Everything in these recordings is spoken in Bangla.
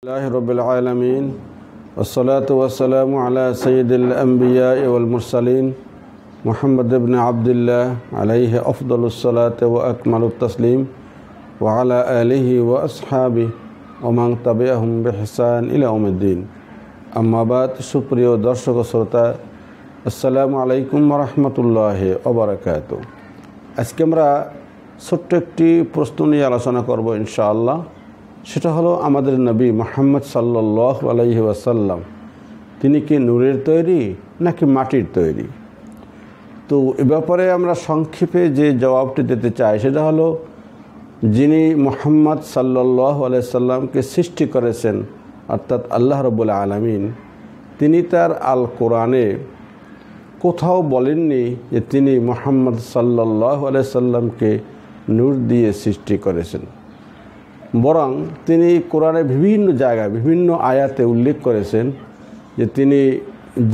রব্বিল আলামিন والصلاة والسلام على سيد الأنبياء والمرسلين محمد بن عبد الله عليه أفضل الصلاة وأكمل التسليم وعلى آله وأصحابه ومن تبعهم بإحسان إلى يوم الدين أما بعد সুপ্রিয় দর্শক শ্রোতা আসসালামু আলাইকুম ওয়া রাহমাতুল্লাহি ওয়া বারাকাতুহু। আজকে আমরা ছোট্ট একটি প্রশ্ন নিয়ে আলোচনা করব ইনশাআল্লাহ। সেটা হলো আমাদের নবী মুহাম্মদ সাল্লাল্লাহু আলাইহি ওয়াসাল্লাম তিনি কি নূরের তৈরি নাকি মাটির তৈরি? তো এ ব্যাপারে আমরা সংক্ষেপে যে জবাবটি দিতে চাই সেটা হলো, যিনি মুহাম্মদ সাল্লাল্লাহু আলাইহি সাল্লামকে সৃষ্টি করেছেন অর্থাৎ আল্লাহ রাব্বুল আলামিন, তিনি তার আল কোরআনে কোথাও বলেননি যে তিনি মুহাম্মদ সাল্লাল্লাহু আলাইহি সাল্লামকে নূর দিয়ে সৃষ্টি করেছেন। বরং তিনি কোরআনে বিভিন্ন জায়গায় বিভিন্ন আয়াতে উল্লেখ করেছেন যে তিনি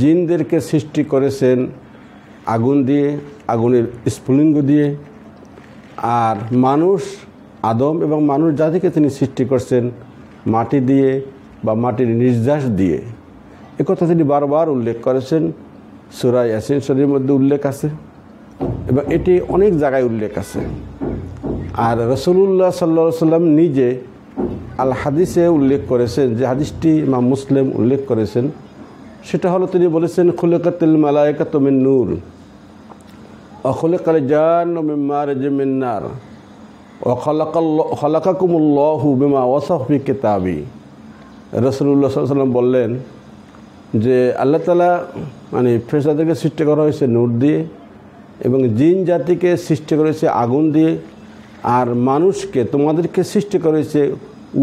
জিনদেরকে সৃষ্টি করেছেন আগুন দিয়ে, আগুনের স্ফুলিঙ্গ দিয়ে, আর মানুষ আদম এবং মানুষ জাতিকে তিনি সৃষ্টি করছেন মাটি দিয়ে বা মাটির নির্যাস দিয়ে। একথা তিনি বারবার উল্লেখ করেছেন। সূরা ইয়াসিন শরীফের মধ্যে উল্লেখ আছে এবং এটি অনেক জায়গায় উল্লেখ আছে। আর রাসূলুল্লাহ সাল্লাল্লাহু আলাইহি সাল্লাম নিজে আল হাদিসে উল্লেখ করেছেন, যে হাদিসটি ইমাম মুসলিম উল্লেখ করেছেন, সেটা হলো তিনি বলেছেন খুলিকাতুল মালায়েকাতু মিন নূর ওয়া খুলিকাল জান্নু মিন মারিজিম মিন নার ওয়া খালাকাকুমুল্লাহু বিমা ওয়াসাফা ফি কিতাবি। রাসূলুল্লাহ সাল্লাল্লাহু আলাইহি সাল্লাম বললেন যে আল্লাহ তাআলা ফেরেশতাদেরকে সৃষ্টি করা হয়েছে নূর দিয়ে এবং জিন জাতিকে সৃষ্টি করেছে আগুন দিয়ে, আর মানুষকে তোমাদেরকে সৃষ্টি করেছে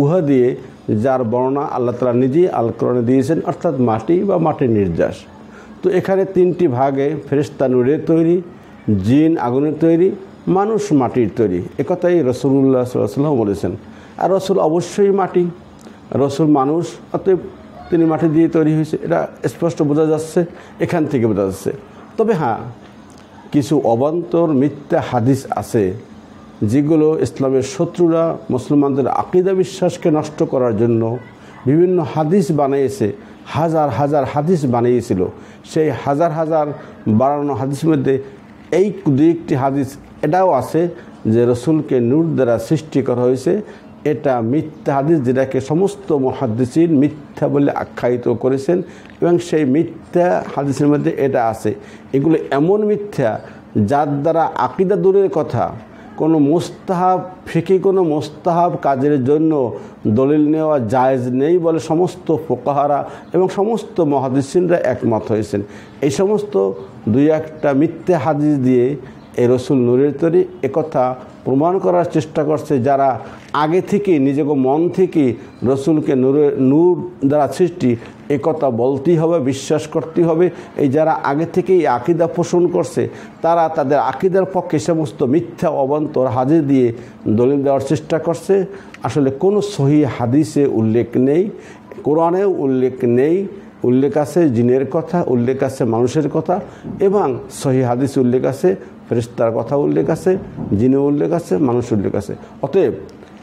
উহা দিয়ে, যার বর্ণনা আল্লাহ তাআলা নিজেই আল কোরআনে দিয়েছেন, অর্থাৎ মাটি বা মাটির নির্যাস। তো এখানে তিনটি ভাগে, ফেরেশতা নূরের তৈরি, জিন আগুনের তৈরি, মানুষ মাটির তৈরি। একথাই রাসূলুল্লাহ সাল্লাল্লাহু আলাইহি ওয়াসাল্লাম বলেছেন। আর রাসূল অবশ্যই মাটি, রাসূল মানুষ, অতএব তিনি মাটি দিয়ে তৈরি হয়েছে, এটা স্পষ্ট বোঝা যাচ্ছে, এখান থেকে বোঝা যাচ্ছে। তবে হ্যাঁ, কিছু অবান্তর মিথ্যা হাদিস আছে যেগুলো ইসলামের শত্রুরা মুসলমানদের আকীদা বিশ্বাসকে নষ্ট করার জন্য বিভিন্ন হাদিস বানিয়েছে, হাজার হাজার হাদিস বানিয়েছিল। সেই হাজার হাজার বানানো হাদিসের মধ্যে এই দু একটি হাদিস এটাও আছে যে রসুলকে নূর দ্বারা সৃষ্টি করা হয়েছে। এটা মিথ্যা হাদিস, যেটাকে সমস্ত মুহাদ্দিসিন মিথ্যা বলে আখ্যায়িত করেছেন, এবং সেই মিথ্যা হাদিসের মধ্যে এটা আছে। এগুলো এমন মিথ্যা যার দ্বারা আকীদা দূরের কথা, কোনো মুস্তাহাব ফিকি কোনো মুস্তাহাব কাজের জন্য দলিল নেওয়া জায়েজ নেই বলে সমস্ত ফুকাহারা এবং সমস্ত মুহাদ্দিসিনরা একমত হয়েছেন। এই সমস্ত দুই একটা মিথ্যা হাদিস দিয়ে এই রসুল নূরের তৈরি একথা প্রমাণ করার চেষ্টা করছে যারা আগে থেকে নিজেকে মন থেকে রসুলকে নূর দ্বারা সৃষ্টি একথা বলতেই হবে, বিশ্বাস করতেই হবে। এই যারা আগে থেকেই আকীদা পোষণ করছে তারা তাদের আকীদার পক্ষে সমস্ত মিথ্যা অবান্তর হাদিস দিয়ে দলিল দেওয়ার চেষ্টা করছে। আসলে কোনো সহিহ হাদিসে উল্লেখ নেই, কোরআনেও উল্লেখ নেই। উল্লেখ আছে জিনের কথা, উল্লেখ আছে মানুষের কথা, এবং সহিহ হাদিস উল্লেখ আছে ফেরেশতার কথা, উল্লেখ আছে জিনে উল্লেখ আছে, মানুষ উল্লেখ আছে। অতএব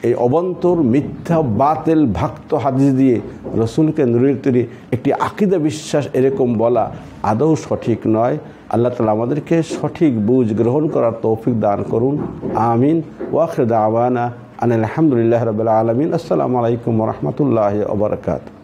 এই অবান্তর মিথ্যা বাতিল ভক্ত হাদিস দিয়ে রসুলকে নূরের তৈরি একটি আকীদা বিশ্বাস এরকম বলা আদৌ সঠিক নয়। আল্লাহ তাআলা আমাদেরকে সঠিক বুঝ গ্রহণ করার তৌফিক দান করুন। আমিন। ওয়া আখিরু দাওয়ানা আনিল হামদুলিল্লাহি রাব্বিল আলামিন। আসসালামু আলাইকুম ওয়া রাহমাতুল্লাহি ওয়া বারাকাতুহু।